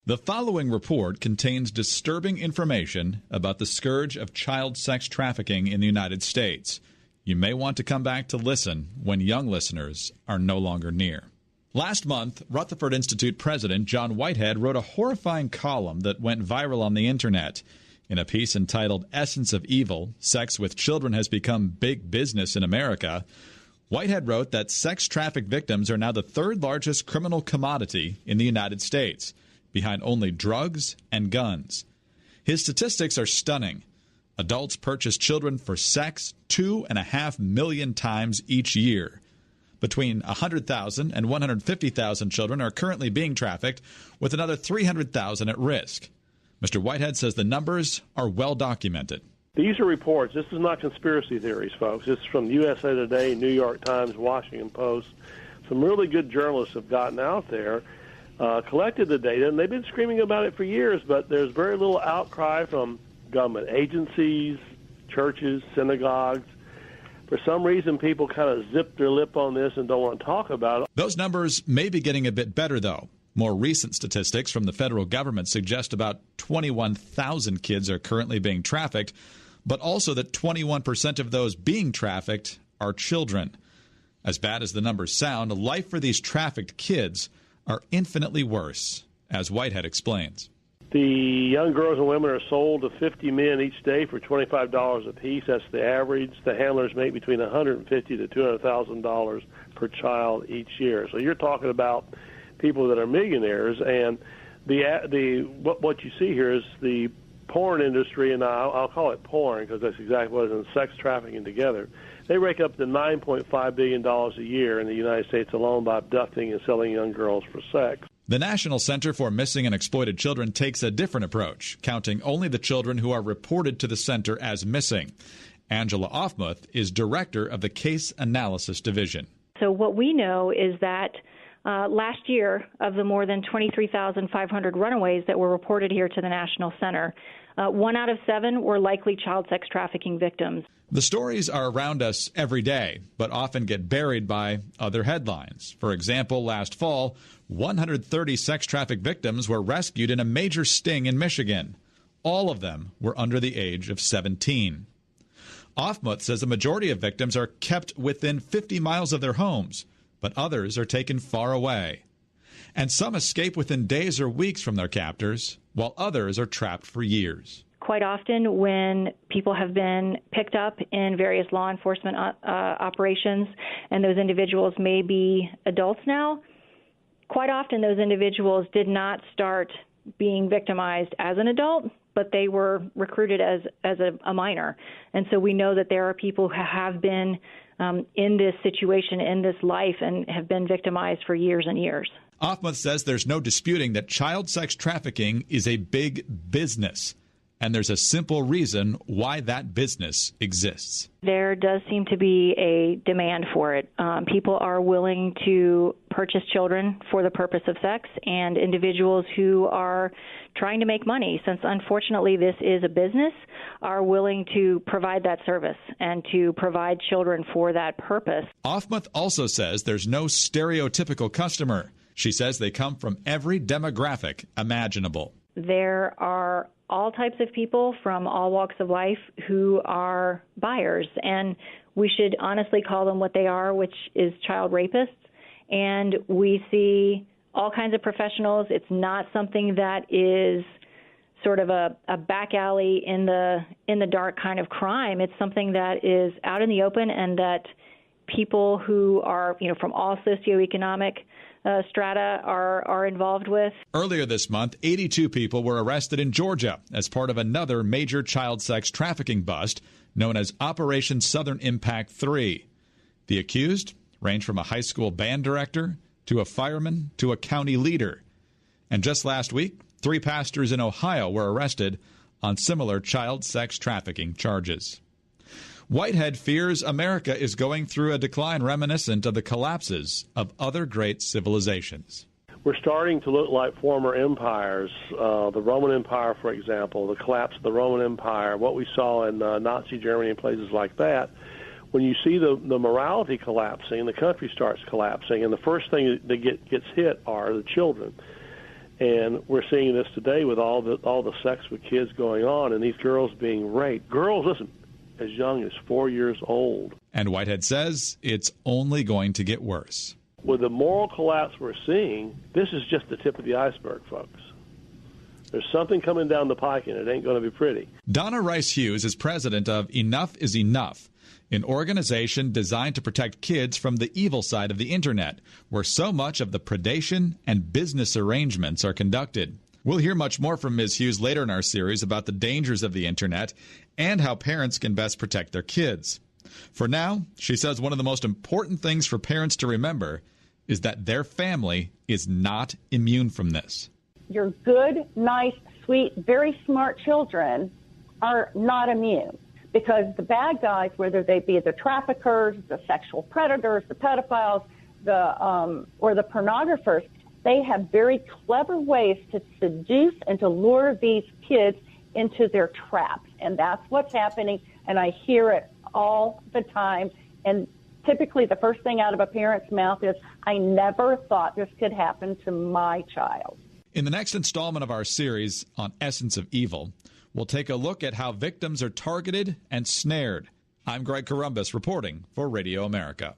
The following report contains disturbing information about the scourge of child sex trafficking in the United States. You may want to come back to listen when young listeners are no longer near. Last month, Rutherford Institute President John Whitehead wrote a horrifying column that went viral on the Internet. In a piece entitled Essence of Evil, Sex with Children Has Become Big Business in America, Whitehead wrote that sex trafficked victims are now the third largest criminal commodity in the United States, behind only drugs and guns. His statistics are stunning. Adults purchase children for sex 2.5 million times each year. Between 100,000 and 150,000 children are currently being trafficked, with another 300,000 at risk. Mr. Whitehead says the numbers are well documented. These are reports. This is not conspiracy theories, folks. This is from USA Today, New York Times, Washington Post. Some really good journalists have gotten out there, collected the data, and they've been screaming about it for years, but there's very little outcry from government agencies, churches, synagogues. For some reason, people kind of zip their lip on this and don't want to talk about it. Those numbers may be getting a bit better, though. More recent statistics from the federal government suggest about 21,000 kids are currently being trafficked, but also that 21% of those being trafficked are children. As bad as the numbers sound, life for these trafficked kids are infinitely worse, as Whitehead explains. The young girls and women are sold to 50 men each day for $25 apiece. That's the average. The handlers make between $150,000 to $200,000 per child each year. So you're talking about people that are millionaires, and what you see here is the porn industry, and I'll call it porn because that's exactly what it is, and sex trafficking together. They rake up to $9.5 billion a year in the United States alone by abducting and selling young girls for sex. The National Center for Missing and Exploited Children takes a different approach, counting only the children who are reported to the center as missing. Angela Offmuth is director of the Case Analysis Division. So what we know is that last year, of the more than 23,500 runaways that were reported here to the National Center, 1 out of 7 were likely child sex trafficking victims. The stories are around us every day, but often get buried by other headlines. For example, last fall, 130 sex trafficked victims were rescued in a major sting in Michigan. All of them were under the age of 17. Offmuth says a majority of victims are kept within 50 miles of their homes, but others are taken far away. And some escape within days or weeks from their captors, while others are trapped for years. Quite often when people have been picked up in various law enforcement operations, and those individuals may be adults now, quite often those individuals did not start being victimized as an adult, but they were recruited as a minor. And so we know that there are people who have been in this situation, in this life, and have been victimized for years and years. Offmuth says there's no disputing that child sex trafficking is a big business, and there's a simple reason why that business exists. There does seem to be a demand for it. People are willing to purchase children for the purpose of sex, and individuals who are trying to make money, since unfortunately this is a business, are willing to provide that service and to provide children for that purpose. Offmuth also says there's no stereotypical customer. She says they come from every demographic imaginable. There are all types of people from all walks of life who are buyers, and we should honestly call them what they are, which is child rapists. And we see all kinds of professionals. It's not something that is sort of a back alley in the dark kind of crime. It's something that is out in the open, and that people who are, from all socioeconomic strata are involved with. Earlier this month, 82 people were arrested in Georgia as part of another major child sex trafficking bust known as Operation Southern Impact 3. The accused range from a high school band director to a fireman to a county leader. And just last week, 3 pastors in Ohio were arrested on similar child sex trafficking charges. Whitehead fears America is going through a decline reminiscent of the collapses of other great civilizations. We're starting to look like former empires. The Roman Empire, for example, the collapse of the Roman Empire, what we saw in Nazi Germany and places like that. When you see the morality collapsing, the country starts collapsing, and the first thing that gets hit are the children. And we're seeing this today with all the sex with kids going on and these girls being raped. Girls, listen, as young as 4 years old. And Whitehead says it's only going to get worse. With the moral collapse we're seeing, this is just the tip of the iceberg, folks. There's something coming down the pike, and it ain't going to be pretty. Donna Rice Hughes is president of Enough is Enough, an organization designed to protect kids from the evil side of the Internet, where so much of the predation and business arrangements are conducted. We'll hear much more from Ms. Hughes later in our series about the dangers of the Internet and how parents can best protect their kids. For now, she says one of the most important things for parents to remember is that their family is not immune from this. Your good, nice, sweet, very smart children are not immune, because the bad guys, whether they be the traffickers, the sexual predators, the pedophiles, or the pornographers, they have very clever ways to seduce and to lure these kids into their traps. And that's what's happening, and I hear it all the time. And typically the first thing out of a parent's mouth is, I never thought this could happen to my child. In the next installment of our series on Essence of Evil, we'll take a look at how victims are targeted and snared. I'm Greg Columbus reporting for Radio America.